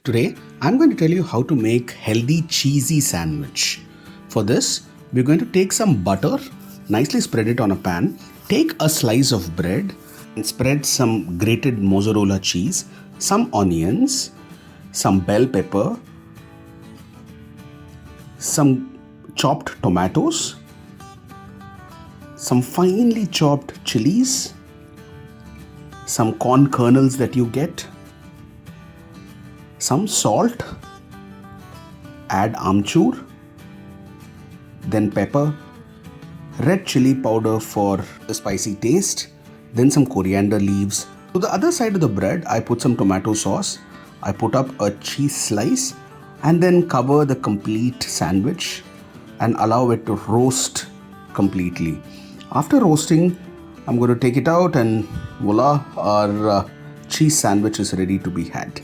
Today, I'm going to tell you how to make healthy cheesy sandwich. For this, we're going to take some butter, nicely spread it on a pan, take a slice of bread and spread some grated mozzarella cheese, some onions, some bell pepper, some chopped tomatoes, some finely chopped chilies, some corn kernels that you get, some salt, add amchur, then pepper, red chili powder for the spicy taste, then some coriander leaves. To the other side of the bread, I put some tomato sauce, I put up a cheese slice and then cover the complete sandwich and allow it to roast completely. After roasting, I'm going to take it out and voila, our cheese sandwich is ready to be had.